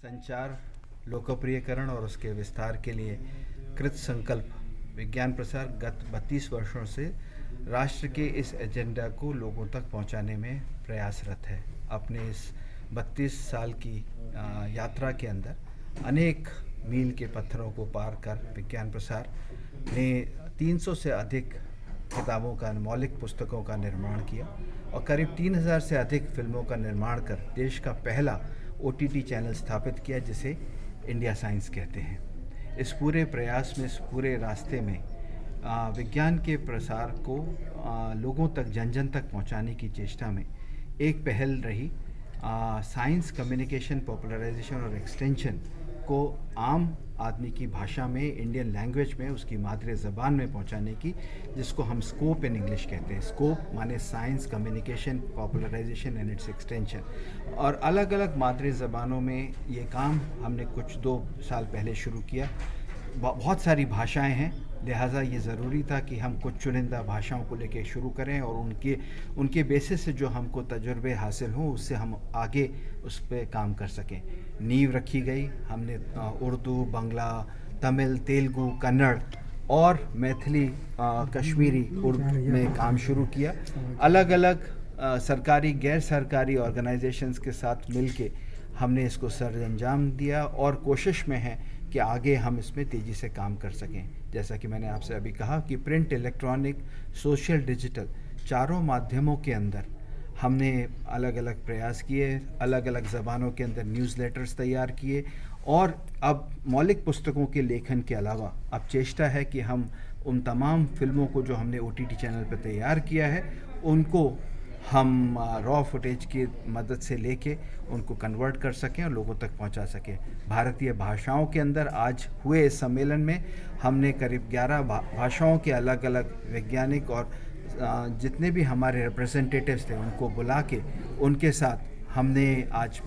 संचार लोकप्रियकरण और उसके विस्तार के लिए कृत संकल्प विज्ञान प्रसार गत 32 वर्षों से राष्ट्र के इस एजेंडा को लोगों तक पहुंचाने में प्रयासरत है। अपने इस 32 साल की यात्रा के अंदर अनेक मील के पत्थरों को पार कर विज्ञान प्रसार ने 300 से अधिक किताबों का मौलिक पुस्तकों का निर्माण किया और करीब 3000 से अधिक फिल्मों का निर्माण कर देश का पहला OTT चैनल स्थापित किया जिसे इंडिया साइंस कहते हैं। इस पूरे प्रयास में, इस पूरे रास्ते में विज्ञान के प्रसार को लोगों तक, जन जन तक पहुंचाने की चेष्टा में एक पहल रही साइंस कम्युनिकेशन पॉपुलराइजेशन और एक्सटेंशन को आम आदमी की भाषा में, इंडियन लैंग्वेज में, उसकी मादरी ज़बान में पहुंचाने की, जिसको हम स्कोप इन इंग्लिश कहते हैं। स्कोप माने science communication popularisation and it's extension. और अलग अलग मादरी ज़बानों में ये काम हमने कुछ 2 साल पहले शुरू किया। बहुत सारी भाषाएं हैं, लिहाजा ये ज़रूरी था कि हम कुछ चुनिंदा भाषाओं को लेकर शुरू करें और उनके बेसिस से जो हमको तजुर्बे हासिल हों उससे हम आगे उस पर काम कर सकें। नींव रखी गई। हमने उर्दू, बांग्ला, तमिल, तेलुगु, कन्नड़ और मैथिली, कश्मीरी उर्दू में काम शुरू किया। अलग अलग सरकारी, गैर सरकारी ऑर्गेनाइजेशंस के साथ मिलके हमने इसको सरअंजाम दिया और कोशिश में है कि आगे हम इसमें तेज़ी से काम कर सकें। जैसा कि मैंने आपसे अभी कहा कि प्रिंट, इलेक्ट्रॉनिक, सोशल, डिजिटल चारों माध्यमों के अंदर हमने अलग अलग प्रयास किए, अलग अलग ज़बानों के अंदर न्यूज़लेटर्स तैयार किए और अब मौलिक पुस्तकों के लेखन के अलावा अब चेष्टा है कि हम उन तमाम फिल्मों को जो हमने OTT चैनल पर तैयार किया है उनको हम रॉ फुटेज की मदद से लेके उनको कन्वर्ट कर सकें और लोगों तक पहुंचा सकें। भारतीय भाषाओं के अंदर आज हुए इस सम्मेलन में हमने करीब 11 भाषाओं के अलग अलग वैज्ञानिक और जितने भी हमारे रिप्रेजेंटेटिव्स थे उनको बुला के उनके साथ हमने आज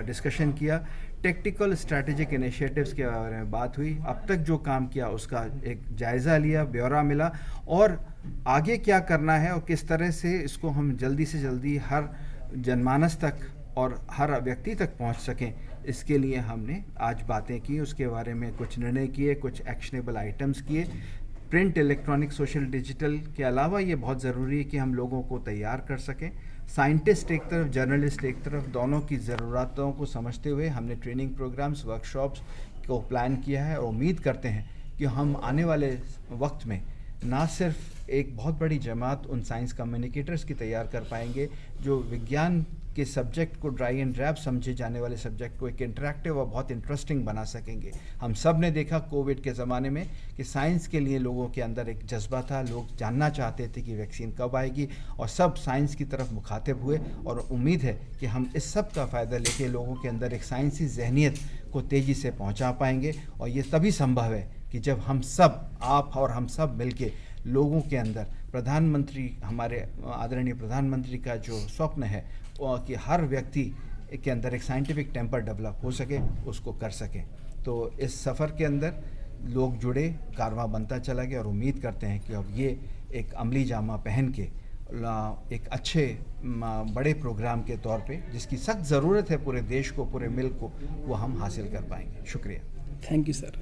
डिस्कशन किया। टेक्निकल स्ट्रैटेजिक इनिशिएटिव्स के बारे में बात हुई। अब तक जो काम किया उसका एक जायज़ा लिया, ब्यौरा मिला और आगे क्या करना है और किस तरह से इसको हम जल्दी से जल्दी हर जनमानस तक और हर व्यक्ति तक पहुंच सकें, इसके लिए हमने आज बातें की। उसके बारे में कुछ निर्णय किए, कुछ एक्शनेबल आइटम्स किए। प्रिंट, इलेक्ट्रॉनिक, सोशल, डिजिटल के अलावा ये बहुत ज़रूरी है कि हम लोगों को तैयार कर सकें। साइंटिस्ट एक तरफ, जर्नलिस्ट एक तरफ, दोनों की ज़रूरतों को समझते हुए हमने ट्रेनिंग प्रोग्राम्स, वर्कशॉप्स को प्लान किया है और उम्मीद करते हैं कि हम आने वाले वक्त में ना सिर्फ एक बहुत बड़ी जमात उन साइंस कम्युनिकेटर्स की तैयार कर पाएंगे जो विज्ञान के सब्जेक्ट को, ड्राई एंड ड्रैप समझे जाने वाले सब्जेक्ट को एक इंटरेक्टिव और बहुत इंटरेस्टिंग बना सकेंगे। हम सब ने देखा कोविड के ज़माने में कि साइंस के लिए लोगों के अंदर एक जज्बा था, लोग जानना चाहते थे कि वैक्सीन कब आएगी और सब साइंस की तरफ मुखातिब हुए और उम्मीद है कि हम इस सब का फ़ायदा लेके लोगों के अंदर एक साइंसी जहनियत को तेज़ी से पहुँचा पाएंगे। और ये तभी संभव है कि जब हम सब, आप और हम सब मिलके लोगों के अंदर प्रधानमंत्री, हमारे आदरणीय प्रधानमंत्री का जो स्वप्न है कि हर व्यक्ति के अंदर एक साइंटिफिक टेम्पर डेवलप हो सके, उसको कर सके। तो इस सफ़र के अंदर लोग जुड़े, कारवां बनता चला गया और उम्मीद करते हैं कि अब ये एक अमली जामा पहन के एक अच्छे बड़े प्रोग्राम के तौर पे जिसकी सख्त ज़रूरत है पूरे देश को, पूरे मुल्क को, वो हम हासिल कर पाएंगे। शुक्रिया। Thank you sir.